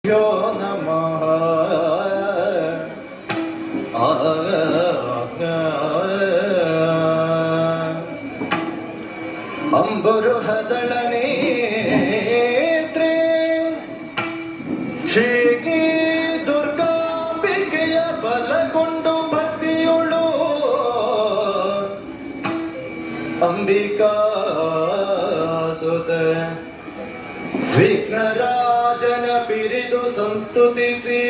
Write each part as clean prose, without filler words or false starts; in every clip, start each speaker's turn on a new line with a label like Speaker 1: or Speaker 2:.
Speaker 1: यो नमः ಅಂಬರುಹದಳನೇತ್ರೆ ಶ್ರೀಗಿ ದುರ್ಗಾಂಬಿಕೆಯ ಬಲಗೊಂಡು ಭಕ್ತಿಯುಳು ಅಂಬಿಕಾ ಸುತ ವಿಘ್ನರಾಜನ ಪಿರಿದು ಸಂಸ್ತುತಿಸಿ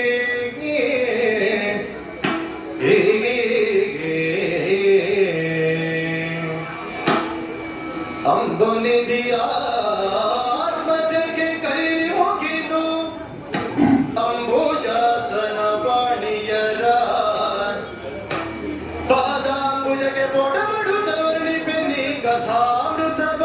Speaker 1: ಅಂಬುನಿಧಿಯ ಆತ್ಮಜಗೆ ಕೈ ಮುಗಿದು ಅಂಬುಜಾಸನ ಪಾಣಿಯರ ಪಾದಾಂಬುಜಗೆ ಬೊಡಬಡುತ್ತವರ್ಣಿ ಬೆನಿ ಕಥಾಮೃತವ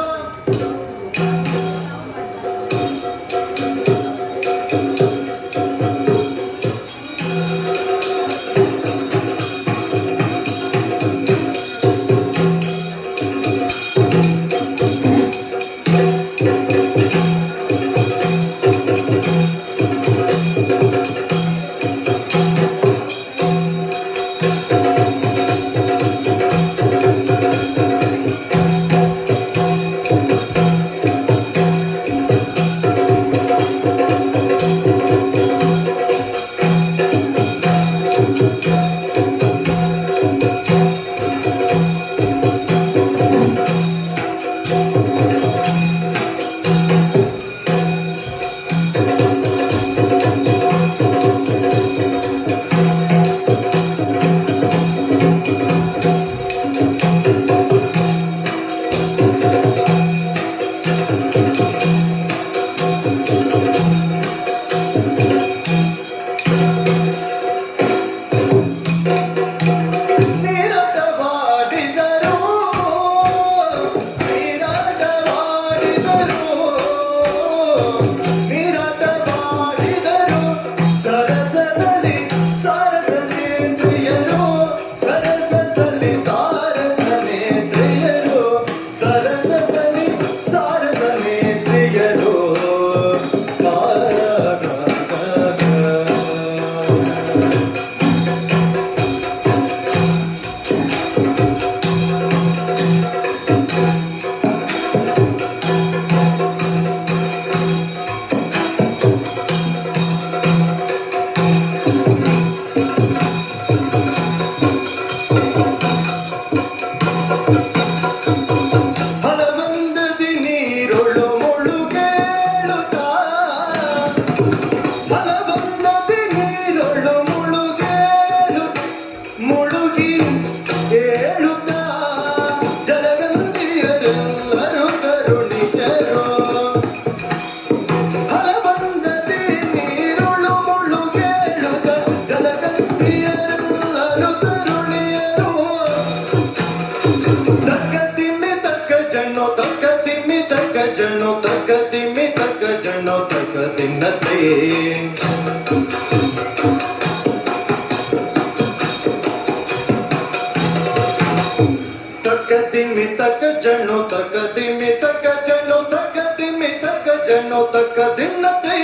Speaker 2: ದಿಮ್ಮಿ ತಕ ಜಣ್ಣು ತಕ ದಿಮ್ಮಿ ತಕ ಜಣ್ಣು ತಕ ದಿಮ್ಮಿ ತಕ ಜಣ್ಣು ತಕ ದಿನ್ನತೆ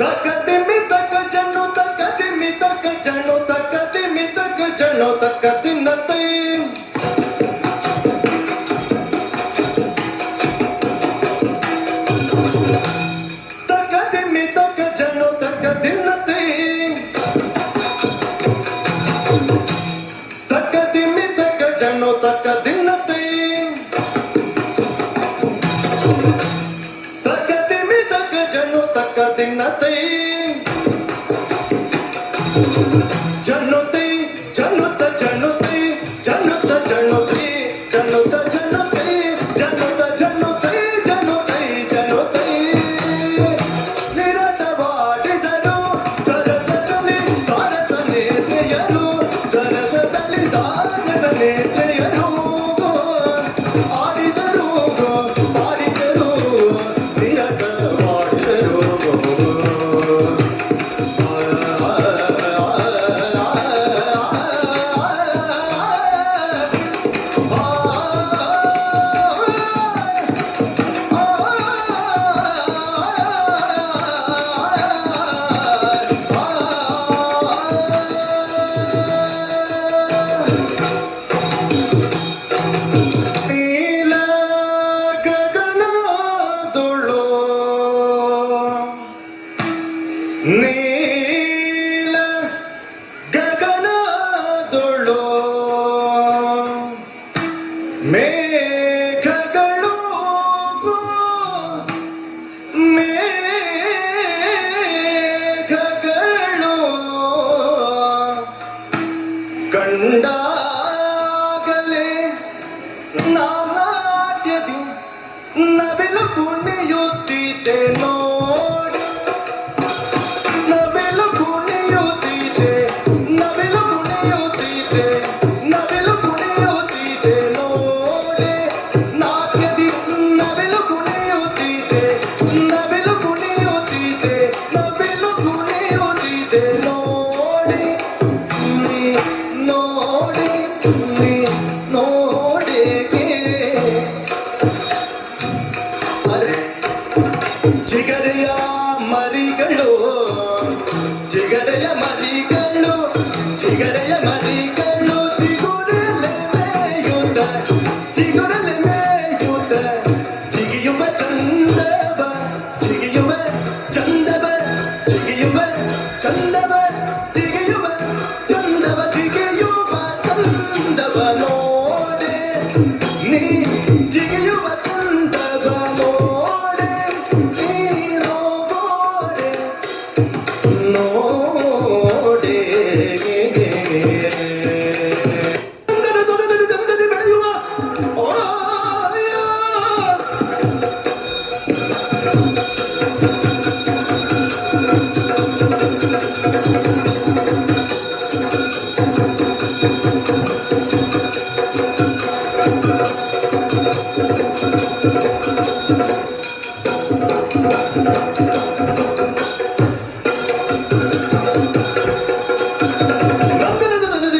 Speaker 2: ತಕ ದಿಮ್ಮಿ ತಕ ಜಣ್ಣು ತಕ ದಿಮ್ಮಿ ತಕ ಜಣ್ಣು ತಕ ದಿಮ್ಮಿ ತಕ ಜಣ್ಣು ತಕ ದಿನ್ನತೆ ಮೇಘಗಳು ಮೇಘಗಳು ಕಂಡಾಗಲೇ ನಾನಾಟ್ಯದಿ ನವಿಲು ಕುಣಿಯುತ್ತಿದೆ ನೋಡಿ ನವಿಲು ಕುಣಿಯುತ್ತಿದೆ ನವಿಲು ಕುಣಿಯುತ್ತಿದೆ ನವಿಲು ಕುಣಿಯುತ್ತಿದೆ ನೋಡಿ ನಾಟ್ಯದಿ ನವಿಲು ಕುಣಿಯುತ್ತಿದೆ ನವಿಲು ಕುಣಿಯುತ್ತಿದೆ ನವಿಲು ಕುಣಿಯುತ್ತಿದೆ ನೋಡಿ ನೀ ನೋಡಿ ನೀ ನೋಡಿ ಅರೆ ಜಿಗರೆಯ ಮರಿಗಳು ಜಿಗರೆಯ ಮರಿಗಳು ಜಿಗರೆಯ ಮರಿಗಳು ಜಿಗುರಲೆ ಮೇಯುತ್ತ ಜಿಗುರಲೆ ಮೇಯುತ್ತ ಜಿಗಿಯುವ ಚಂದವ ಜಿಗಿಯುವ ಚಂದವ ಜಿಗಿಯುವ ಚಂದವ ಜಿಗಿಯುವ ಚಂದವ ಜಿಗಿಯುವ ಚಂದವ ನೋಡೆ ನೀ ಜಿಗಿಯುವ ಚಂದವ ನೋಡೆ ನೀ ನೋಡೆ ನೋಡೆ ಚಂದದ ಸೊರಗದ ಚಂದದಿ ಬೆಳೆಯುವ ಓಯ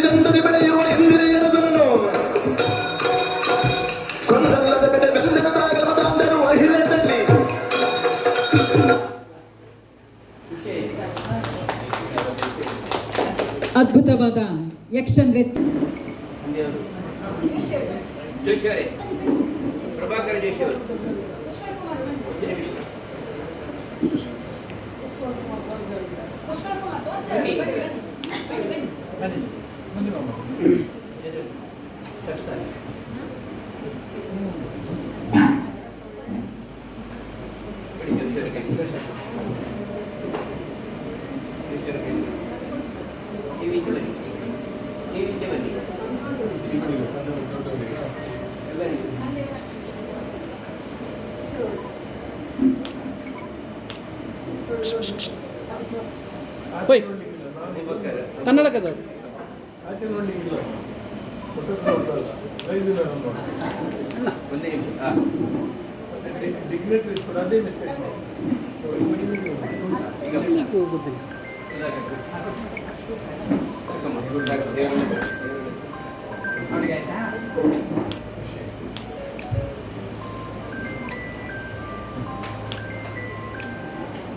Speaker 2: ಗಂಧದಿ ಬೆಳೆಯುವ ಇಂದ್ರಿಯ ರಸನನು ಕೊಂದಲ್ಲದ ಬೆಳೆ ಬೆಂದನದಾಗ ಮತಾಂಧರು ಅಹಿಲದಲ್ಲಿ
Speaker 3: ಅದ್ಭುತವಾದ ಯಕ್ಷ ನೃತ್ಯ.
Speaker 4: ಜೋಶಿ ಅವರೇ, ಪ್ರಭಾಕರ್ ಜೋಶಿ ಅವರು.
Speaker 5: ಹೋಯ್ ಕನ್ನಡಕದ
Speaker 4: ಒಂದೇ ನಿಮಿಷ.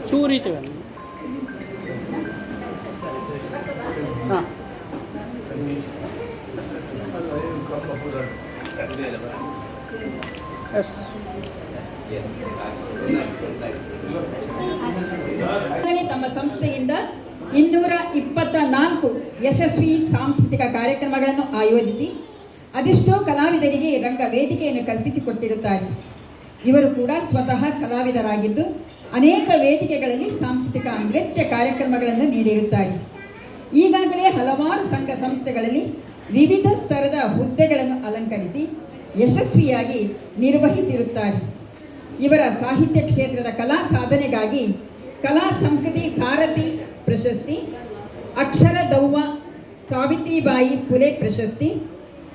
Speaker 5: ಚೂರಿ ಚಗನ್ ಹಾಂ ಎಸ್
Speaker 3: ಈಗಾಗಲೇ ತಮ್ಮ ಸಂಸ್ಥೆಯಿಂದ 224 ಯಶಸ್ವಿ ಸಾಂಸ್ಕೃತಿಕ ಕಾರ್ಯಕ್ರಮಗಳನ್ನು ಆಯೋಜಿಸಿ ಅದೆಷ್ಟೋ ಕಲಾವಿದರಿಗೆ ರಂಗ ವೇದಿಕೆಯನ್ನು ಕಲ್ಪಿಸಿಕೊಟ್ಟಿರುತ್ತಾರೆ. ಇವರು ಕೂಡ ಸ್ವತಃ ಕಲಾವಿದರಾಗಿದ್ದು ಅನೇಕ ವೇದಿಕೆಗಳಲ್ಲಿ ಸಾಂಸ್ಕೃತಿಕ ನೃತ್ಯ ಕಾರ್ಯಕ್ರಮಗಳನ್ನು ನೀಡಿರುತ್ತಾರೆ. ಈಗಾಗಲೇ ಹಲವಾರು ಸಂಘ ಸಂಸ್ಥೆಗಳಲ್ಲಿ ವಿವಿಧ ಸ್ತರದ ಹುದ್ದೆಗಳನ್ನು ಅಲಂಕರಿಸಿ ಯಶಸ್ವಿಯಾಗಿ ನಿರ್ವಹಿಸಿರುತ್ತಾರೆ. ಇವರ ಸಾಹಿತ್ಯ ಕ್ಷೇತ್ರದ ಕಲಾ ಸಾಧನೆಗಾಗಿ ಕಲಾ ಸಂಸ್ಕೃತಿ ಸಾರಥಿ ಪ್ರಶಸ್ತಿ, ಅಕ್ಷರ ದೌವ ಸಾವಿತ್ರಿಬಾಯಿ ಪುಲೆ ಪ್ರಶಸ್ತಿ,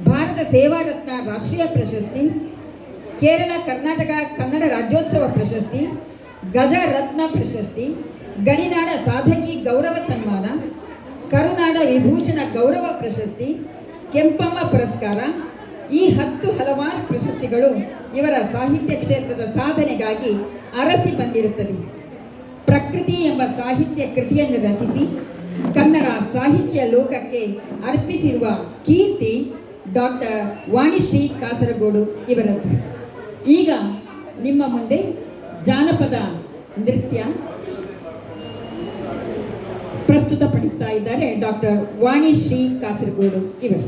Speaker 3: ಭಾರತ ಸೇವಾ ರತ್ನ ರಾಷ್ಟ್ರೀಯ ಪ್ರಶಸ್ತಿ, ಕೇರಳ ಕರ್ನಾಟಕ ಕನ್ನಡ ರಾಜ್ಯೋತ್ಸವ ಪ್ರಶಸ್ತಿ, ಗಜ ರತ್ನ ಪ್ರಶಸ್ತಿ, ಗಡಿನಾಡ ಸಾಧಕಿ ಗೌರವ ಸನ್ಮಾನ, ಕರುನಾಡ ವಿಭೂಷಣ ಗೌರವ ಪ್ರಶಸ್ತಿ, ಕೆಂಪಮ್ಮ ಪುರಸ್ಕಾರ ಈ 10 ಹಲವಾರು ಪ್ರಶಸ್ತಿಗಳು ಇವರ ಸಾಹಿತ್ಯ ಕ್ಷೇತ್ರದ ಸಾಧನೆಗಾಗಿ ಅರಸಿ ಬಂದಿರುತ್ತದೆ. ಪ್ರಕೃತಿ ಎಂಬ ಸಾಹಿತ್ಯ ಕೃತಿಯನ್ನು ರಚಿಸಿ ಕನ್ನಡ ಸಾಹಿತ್ಯ ಲೋಕಕ್ಕೆ ಅರ್ಪಿಸಿರುವ ಕೀರ್ತಿ ಡಾಕ್ಟರ್ ವಾಣಿಶ್ರೀ ಕಾಸರಗೋಡು ಇವರದ್ದು. ಈಗ ನಿಮ್ಮ ಮುಂದೆ ಜಾನಪದ ನೃತ್ಯ ಪ್ರಸ್ತುತಪಡಿಸ್ತಾ ಇದ್ದಾರೆ ಡಾಕ್ಟರ್ ವಾಣಿಶ್ರೀ ಕಾಸರಗೋಡು ಇವರು.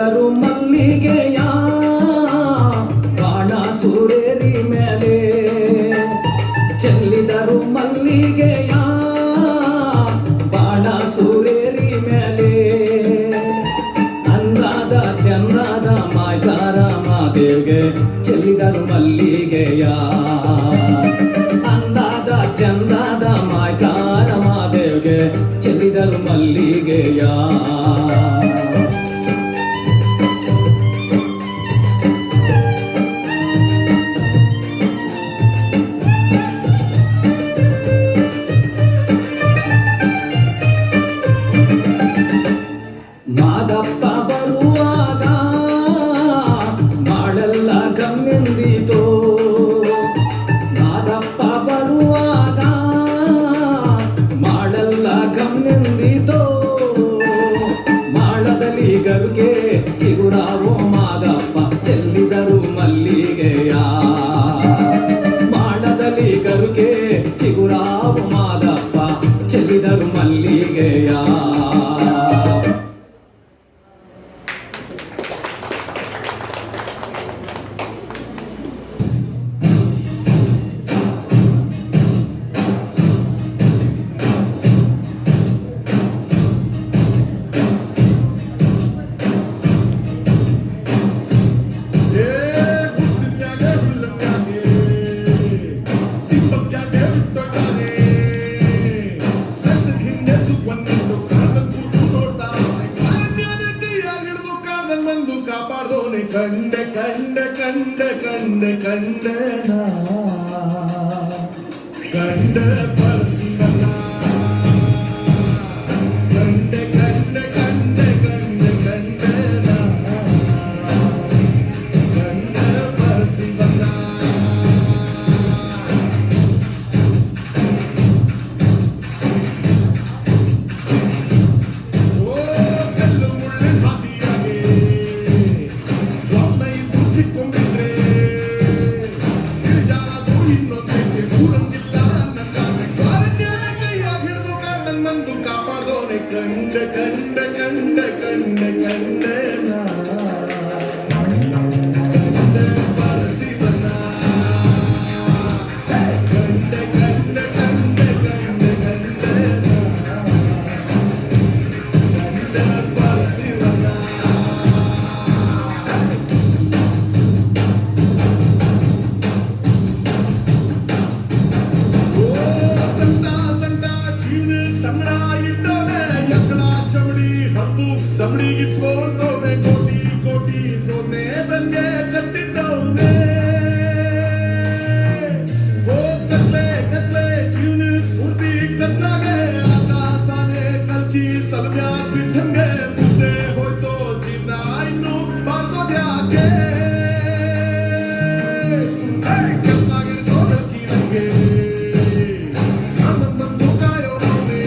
Speaker 6: ಚೆಲ್ಲಿದರು ಮಲ್ಲಿಗೆಯ ಬಾಣ ಸೂರೇರಿ ಮೇಲೆ, ಚೆಲ್ಲಿದರು ಮಲ್ಲಿಗೆಯ ಬಾಣ ಸೂರೇರಿ ಮೇಲೆ. ಅಂದಾದ ಚಂದಾದ ಮಾಯ್ತಾರ ಮಾದೇವ್ಗೆ ಚೆಲ್ಲಿದರು ಮಲ್ಲಿಗೆಯ, ಅಂದಾದ ಚಂದಾದ ಮಾಯ್ತಾರ ಮಾದೇವ್ಗೆ ಚೆಲ್ಲಿದರು ಮಲ್ಲಿಗೆಯ. ಮಾದಪ್ಪ ಬರುವಾಗ ಮಾಳೆಲ್ಲ ಕಮ್ಮೆಂದಿತೋ, ಮಾದಪ್ಪ ಬರುವಾಗ ಮಾಳೆಲ್ಲ ಕಮ್ಮೆಂದಿತೋ. ಮಾಳದಲ್ಲಿ ಗರುಗೆ ಚಿಗುರಾವೋ ಮಾದಪ್ಪ ಚೆಲ್ಲಿದರು ಮಲ್ಲಿಗೆಯ, ಮಾಳದಲ್ಲಿ ಗರುಗೆ ಚಿಗುರಾವೋ ಮಾದಪ್ಪ ಚೆಲ್ಲಿದರು ಮಲ್ಲಿಗೆಯ.
Speaker 2: ಕಂಡ ಕಂಡ ಕಂಡ ಕಂಡ ಕಂಡ ಕಂಡ ಪರಸಿವನ, ಕಂಡ ಕಂಡ ಕಂಡ ಕಂಡ ಕಂಡ ಕಂಡ ಪರಸಿವನ. ಓ ಕಲ್ಲು ಮುಳ್ಳು ಹಾದಿಯಾಗೆ ಸಿಕ್ಕೊಂಡಿದ್ರೆ ಇಳಿಜಾರದು ಇನ್ನೊಂದಕ್ಕೆ ಊರಂಗಿಲ್ಲ ನನ್ನ ಕೈಯ ಹಿಡಿದು ನನ್ನಂದು ಕಾಪಾಡೋನೆ. ಕಂಡ ಕಂಡ ಕಂಡ ಕಂಡ ಕಂಡ ಕಂಡ ಪರಸಿವನ, ಕಂಡ ಕಂಡ ಕಂಡ ಕಂಡ ಕಂಡ ಕಂಡ ಪರಸಿವನ. ದಮಡಿಗಿಸ್ಕೊಂಡವ್ನೆ ಕೋಟಿ ಕೋಟಿ ಸೋನೆ ಬಂದೆ ಕಟ್ಟಿದ್ದವ್ನೆ. ಓ ಕತ್ಲೆ ಕತ್ಲೆ ಜೀವನ ಪೂರ್ತಿ ಕತ್ಲಾಗೆ ಆಕಾಶಾನೆ ಕಲ್ಚಿ ತಲೆಮ್ಯಾಗ ಬಿದ್ದಂಗೆ ಮುಂದೆ ಹೋಯ್ತೋ ಜೀವನ ಇನ್ನು ಬಾಸೋದ್ಯಾಕೆ. ಕತ್ಲಾಗಿರ್ದೋದಕ್ಕಿ ನಂಗೆ ನನ್ನಂದು ಕಾಯೋಣವ್ನೆ,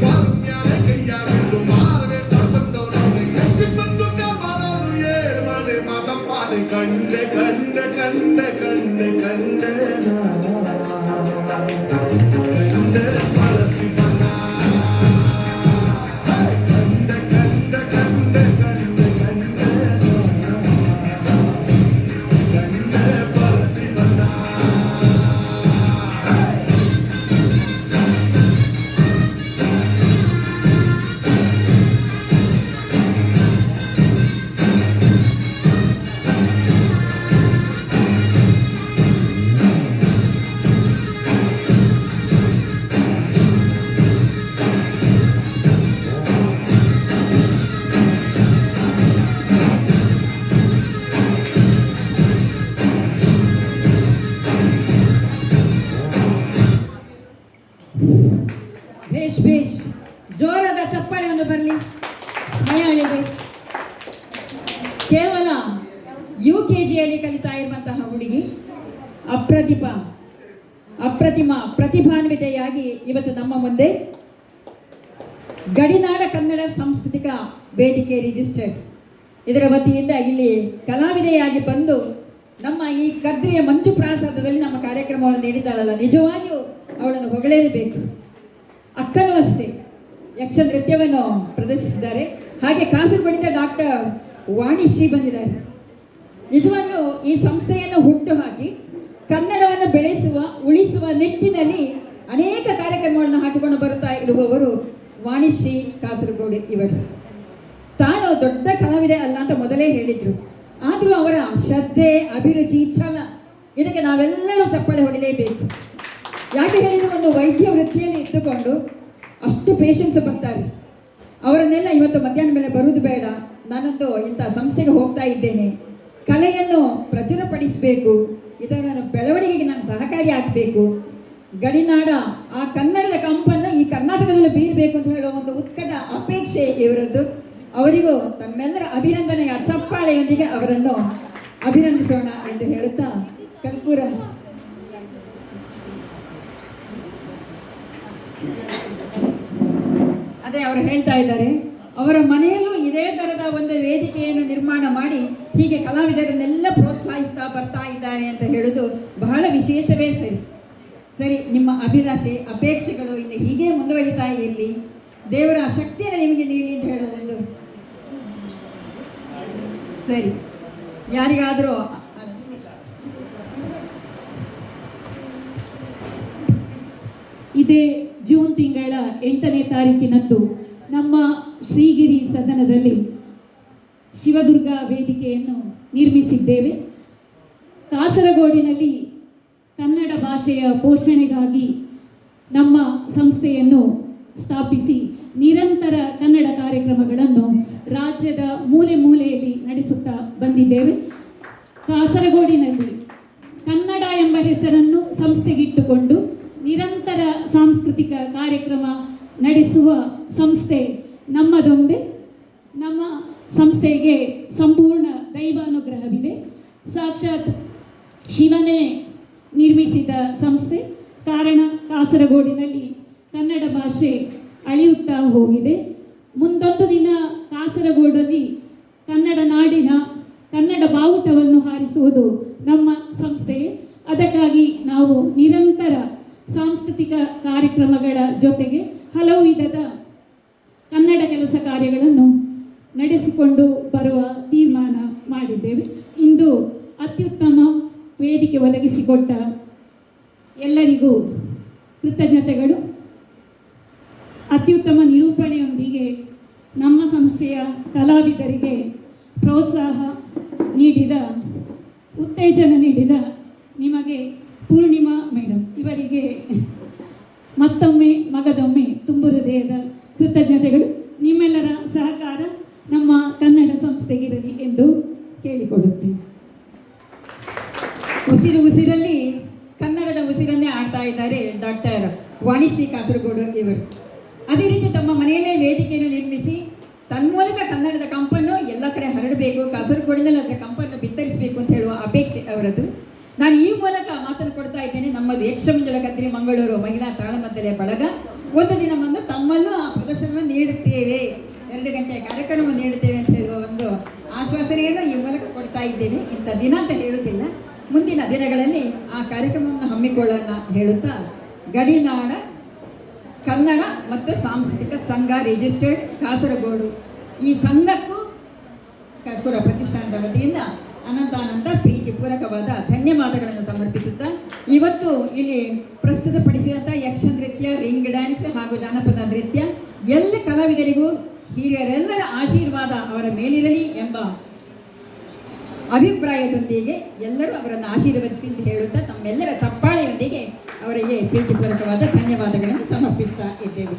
Speaker 2: ವಾರನ್ಯಾನೆ ಕೈಯಾಗಿದ್ದು ಮಾರವೆ ಬಂದವನವ್ನೆ. ಎತ್ತಿ ಬಂದು ಕಾಪಾಡೋನು ಏಳು ಮನೆ ಮಾತಪ್ಪಾನೆ. ಕಂಡೆ ಕಂಡ ಕಂಡ ಕಂಡ ಕಂಡ ಕಂಡ ಪರಸಿವನ, ಕಂಡ ಕಂಡ ಕಂಡ ಕಂಡ ಕಂಡ ಕಂಡ ಪರಸಿವನ.
Speaker 3: ಬೇಷ್ ಬೇಷ್, ಜೋರಾದ ಚಪ್ಪಾಳೆ ಒಂದು ಬರಲಿ ಸ್ಮಯಾಳಿಗೆ. ಕೇವಲ UKGಯಲ್ಲಿ ಕಲಿತಾ ಇರುವಂತಹ ಹುಡುಗಿ ಅಪ್ರತಿಮ ಪ್ರತಿಭಾನ್ವಿತೆಯಾಗಿ ಇವತ್ತು ನಮ್ಮ ಮುಂದೆ ಗಡಿನಾಡ ಕನ್ನಡ ಸಾಂಸ್ಕೃತಿಕ ವೇದಿಕೆ ರಿಜಿಸ್ಟರ್ಡ್ ಇದರ ವತಿಯಿಂದ ಇಲ್ಲಿ ಕಲಾವಿದೆಯಾಗಿ ಬಂದು ನಮ್ಮ ಈ ಕದ್ರಿಯ ಮಂಜು ಪ್ರಾಸಾದದಲ್ಲಿ ನಮ್ಮ ಕಾರ್ಯಕ್ರಮವನ್ನು ನೀಡಿದ್ದಾಳಲ್ಲ, ನಿಜವಾಗಿಯೂ ಅವಳನ್ನು ಹೊಗಳಲೇಬೇಕು. ಅಕ್ಕನೂ ಅಷ್ಟೇ, ಯಕ್ಷ ನೃತ್ಯವನ್ನು ಪ್ರದರ್ಶಿಸಿದ್ದಾರೆ. ಹಾಗೆ ಕಾಸರಗೋಡಿಂದ ಡಾಕ್ಟರ್ ವಾಣಿಶ್ರೀ ಬಂದಿದ್ದಾರೆ. ನಿಜವಾಗ್ಲೂ ಈ ಸಂಸ್ಥೆಯನ್ನು ಹುಟ್ಟು ಹಾಕಿ ಕನ್ನಡವನ್ನು ಬೆಳೆಸುವ ಉಳಿಸುವ ನಿಟ್ಟಿನಲ್ಲಿ ಅನೇಕ ಕಾರ್ಯಕ್ರಮಗಳನ್ನು ಹಾಕಿಕೊಂಡು ಬರುತ್ತಾ ಇರುವವರು ವಾಣಿಶ್ರೀ ಕಾಸರಗೋಡು ಇವರು. ತಾನು ದೊಡ್ಡ ಕಲಾವಿದೆ ಅಲ್ಲ ಅಂತ ಮೊದಲೇ ಹೇಳಿದ್ರು. ಆದರೂ ಅವರ ಶ್ರದ್ಧೆ, ಅಭಿರುಚಿ, ಛಲ ಇದಕ್ಕೆ ನಾವೆಲ್ಲರೂ ಚಪ್ಪಾಳೆ ಹೊಡಿಲೇಬೇಕು. ಯಾಕೆ ಹೇಳಿದರೆ ಒಂದು ವೈದ್ಯ ವೃತ್ತಿಯಲ್ಲಿ ಇಟ್ಟುಕೊಂಡು ಅಷ್ಟು ಪೇಷನ್ಸ್ ಬರ್ತಾರೆ. ಅವರನ್ನೆಲ್ಲ ಇವತ್ತು ಮಧ್ಯಾಹ್ನ ಮೇಲೆ ಬರುವುದು ಬೇಡ, ನಾನೊಂದು ಇಂಥ ಸಂಸ್ಥೆಗೆ ಹೋಗ್ತಾ ಇದ್ದೇನೆ, ಕಲೆಯನ್ನು ಪ್ರಚುರಪಡಿಸಬೇಕು, ಇದರ ಬೆಳವಣಿಗೆಗೆ ನಾನು ಸಹಕಾರಿ ಆಗಬೇಕು, ಗಡಿನಾಡ ಆ ಕನ್ನಡದ ಕಂಪನ್ನು ಈ ಕರ್ನಾಟಕದಲ್ಲಿ ಬೀರಬೇಕು ಅಂತ ಹೇಳುವ ಒಂದು ಉತ್ಕಟ ಅಪೇಕ್ಷೆ ಇವರದ್ದು. ಅವರಿಗೂ ತಮ್ಮೆಲ್ಲರ ಅಭಿನಂದನೆಯ ಚಪ್ಪಾಳೆಯೊಂದಿಗೆ ಅವರನ್ನು ಅಭಿನಂದಿಸೋಣ ಎಂದು ಹೇಳುತ್ತಾ ಕಲ್ಕೂರ ಅದೇ ಅವರು ಹೇಳ್ತಾ ಇದ್ದಾರೆ, ಅವರ ಮನೆಯಲ್ಲೂ ಇದೇ ಥರದ ಒಂದು ವೇದಿಕೆಯನ್ನು ನಿರ್ಮಾಣ ಮಾಡಿ ಹೀಗೆ ಕಲಾವಿದರನ್ನೆಲ್ಲ ಪ್ರೋತ್ಸಾಹಿಸ್ತಾ ಬರ್ತಾ ಇದ್ದಾರೆ ಅಂತ ಹೇಳೋದು ಬಹಳ ವಿಶೇಷವೇ. ಸರಿ, ನಿಮ್ಮ ಅಭಿಲಾಷೆ ಅಪೇಕ್ಷೆಗಳು ಇನ್ನು ಹೀಗೆ ಮುಂದುವರಿತಾ ಇರಲಿ, ದೇವರ ಶಕ್ತಿಯನ್ನು ನಿಮಗೆ ನೀಡಲಿ ಅಂತ ಹೇಳೋ ಒಂದು ಸರಿ. ಯಾರಿಗಾದರೂ
Speaker 7: ಇದೇ ಜೂನ್ ತಿಂಗಳ 8ನೇ ತಾರೀಕಿನಂದು ನಮ್ಮ ಶ್ರೀಗಿರಿ ಸದನದಲ್ಲಿ ಶಿವದುರ್ಗ ವೇದಿಕೆಯನ್ನು ನಿರ್ಮಿಸಿದ್ದೇವೆ. ಕಾಸರಗೋಡಿನಲ್ಲಿ ಕನ್ನಡ ಭಾಷೆಯ ಪೋಷಣೆಗಾಗಿ ನಮ್ಮ ಸಂಸ್ಥೆಯನ್ನು ಸ್ಥಾಪಿಸಿ ನಿರಂತರ ಕನ್ನಡ ಕಾರ್ಯಕ್ರಮಗಳನ್ನು ರಾಜ್ಯದ ಮೂಲೆ ಮೂಲೆಯಲ್ಲಿ ನಡೆಸುತ್ತಾ ಬಂದಿದ್ದೇವೆ. ಕಾಸರಗೋಡಿನಲ್ಲಿ ಕನ್ನಡ ಎಂಬ ಹೆಸರನ್ನು ಸಂಸ್ಥೆಗಿಟ್ಟುಕೊಂಡು ನಿರಂತರ ಸಾಂಸ್ಕೃತಿಕ ಕಾರ್ಯಕ್ರಮ ನಡೆಸುವ ಸಂಸ್ಥೆ ನಮ್ಮದೊಂದೇ. ನಮ್ಮ ಸಂಸ್ಥೆಗೆ ಸಂಪೂರ್ಣ ದೈವಾನುಗ್ರಹವಿದೆ. ಸಾಕ್ಷಾತ್ ಶಿವನೇ ನಿರ್ಮಿಸಿದ ಸಂಸ್ಥೆ. ಕಾರಣ, ಕಾಸರಗೋಡಿನಲ್ಲಿ ಕನ್ನಡ ಭಾಷೆ ಅಳಿಯುತ್ತಾ ಹೋಗಿದೆ. ಮುಂದೊಂದು ದಿನ ಕಾಸರಗೋಡಲ್ಲಿ ಕನ್ನಡ ನಾಡಿನ ಕನ್ನಡ ಬಾವುಟವನ್ನು ಹಾರಿಸುವುದು ನಮ್ಮ ಸಂಸ್ಥೆ. ಅದಕ್ಕಾಗಿ ನಾವು ನಿರಂತರ ಸಾಂಸ್ಕೃತಿಕ ಕಾರ್ಯಕ್ರಮಗಳ ಜೊತೆಗೆ ಹಲವು ವಿಧದ ಕನ್ನಡ ಕೆಲಸ ಕಾರ್ಯಗಳನ್ನು ನಡೆಸಿಕೊಂಡು ಬರುವ ತೀರ್ಮಾನ ಮಾಡಿದ್ದೇವೆ. ಇಂದು ಅತ್ಯುತ್ತಮ ವೇದಿಕೆ ಒದಗಿಸಿಕೊಟ್ಟ ಎಲ್ಲರಿಗೂ ಕೃತಜ್ಞತೆಗಳು. ಅತ್ಯುತ್ತಮ ನಿರೂಪಣೆಯೊಂದಿಗೆ ನಮ್ಮ ಸಂಸ್ಥೆಯ ಕಲಾವಿದರಿಗೆ ಪ್ರೋತ್ಸಾಹ ನೀಡಿದ, ಉತ್ತೇಜನ ನೀಡಿದ ನಿಮಗೆ ಪೂರ್ಣಿಮಾ ಮೇಡಮ್ ಇವರಿಗೆ ಮತ್ತೊಮ್ಮೆ ಮಗದೊಮ್ಮೆ ತುಂಬು ಹೃದಯದ ಕೃತಜ್ಞತೆಗಳು. ನಿಮ್ಮೆಲ್ಲರ ಸಹಕಾರ ನಮ್ಮ ಕನ್ನಡ ಸಂಸ್ಥೆಗಿರಲಿ ಎಂದು ಕೇಳಿಕೊಳ್ಳುತ್ತೇನೆ.
Speaker 3: ಉಸಿರಲ್ಲಿ ಕನ್ನಡದ ಉಸಿರನ್ನೇ ಆಡ್ತಾ ಇದ್ದಾರೆ ಡಾಕ್ಟರ್ ವಾಣಿಶ್ರೀ ಕಾಸರಗೋಡು ಇವರು. ಅದೇ ರೀತಿ ತಮ್ಮ ಮನೆಯಲ್ಲೇ ವೇದಿಕೆಯನ್ನು ನಿರ್ಮಿಸಿ ತನ್ಮೂಲಕ ಕನ್ನಡದ ಕಂಪನ್ನು ಎಲ್ಲ ಕಡೆ ಹರಡಬೇಕು, ಕಾಸರಗೋಡಿನಲ್ಲಿ ಅದರ ಕಂಪನ್ನು ಬಿತ್ತರಿಸಬೇಕು ಅಂತ ಹೇಳುವ ಅಪೇಕ್ಷೆ ಅವರದ್ದು. ನಾನು ಈ ಮೂಲಕ ಮಾತನ್ನು ಕೊಡ್ತಾ ಇದ್ದೇನೆ. ನಮ್ಮದು ಯಕ್ಷಮಂಜುಳ ಕದ್ರಿ ಮಂಗಳೂರು ಮಹಿಳಾ ತಾಳಮದ್ದಲೆ ಬಳಗ ಒಂದು ದಿನ ಬಂದು ತಮ್ಮಲ್ಲೂ ಆ ಪ್ರದರ್ಶನವನ್ನು ನೀಡುತ್ತೇವೆ, 2 ಗಂಟೆಯ ಕಾರ್ಯಕ್ರಮ ನೀಡುತ್ತೇವೆ ಅಂತ ಹೇಳುವ ಒಂದು ಆಶ್ವಾಸನೆಯನ್ನು ಈ ಮೂಲಕ ಕೊಡ್ತಾ ಇದ್ದೇವೆ. ಇಂಥ ದಿನ ಅಂತ ಹೇಳುತ್ತಿಲ್ಲ, ಮುಂದಿನ ದಿನಗಳಲ್ಲಿ ಆ ಕಾರ್ಯಕ್ರಮವನ್ನು ಹಮ್ಮಿಕೊಳ್ಳೋಣ ಹೇಳುತ್ತಾ ಗಡಿನಾಡ ಕನ್ನಡ ಮತ್ತು ಸಾಂಸ್ಕೃತಿಕ ಸಂಘ ರಿಜಿಸ್ಟರ್ಡ್ ಕಾಸರಗೋಡು ಈ ಸಂಘಕ್ಕೂ ಕರ್ಕೂರ ಪ್ರತಿಷ್ಠಾನದ ವತಿಯಿಂದ ಅನಂತಾನಂದ ಪ್ರೀತಿಪೂರ್ವಕವಾದ ಧನ್ಯವಾದಗಳನ್ನು ಸಮರ್ಪಿಸುತ್ತಾ ಇವತ್ತು ಇಲ್ಲಿ ಪ್ರಸ್ತುತಪಡಿಸಿದಂಥ ಯಕ್ಷ ನೃತ್ಯ, ರಿಂಗ್ ಡ್ಯಾನ್ಸ್ ಹಾಗೂ ಜಾನಪದ ನೃತ್ಯ ಎಲ್ಲ ಕಲಾವಿದರಿಗೂ ಹಿರಿಯರೆಲ್ಲರ ಆಶೀರ್ವಾದ ಅವರ ಮೇಲಿರಲಿ ಎಂಬ ಅಭಿಪ್ರಾಯದೊಂದಿಗೆ ಎಲ್ಲರೂ ಅವರನ್ನು ಆಶೀರ್ವದಿಸಿ ಅಂತ ಹೇಳುತ್ತಾ ತಮ್ಮೆಲ್ಲರ ಚಪ್ಪಾಳೆಯೊಂದಿಗೆ ಅವರಿಗೆ ಪ್ರೀತಿಪೂರ್ವಕವಾದ ಧನ್ಯವಾದಗಳನ್ನು ಸಮರ್ಪಿಸ್ತಾ ಇದ್ದೇವೆ.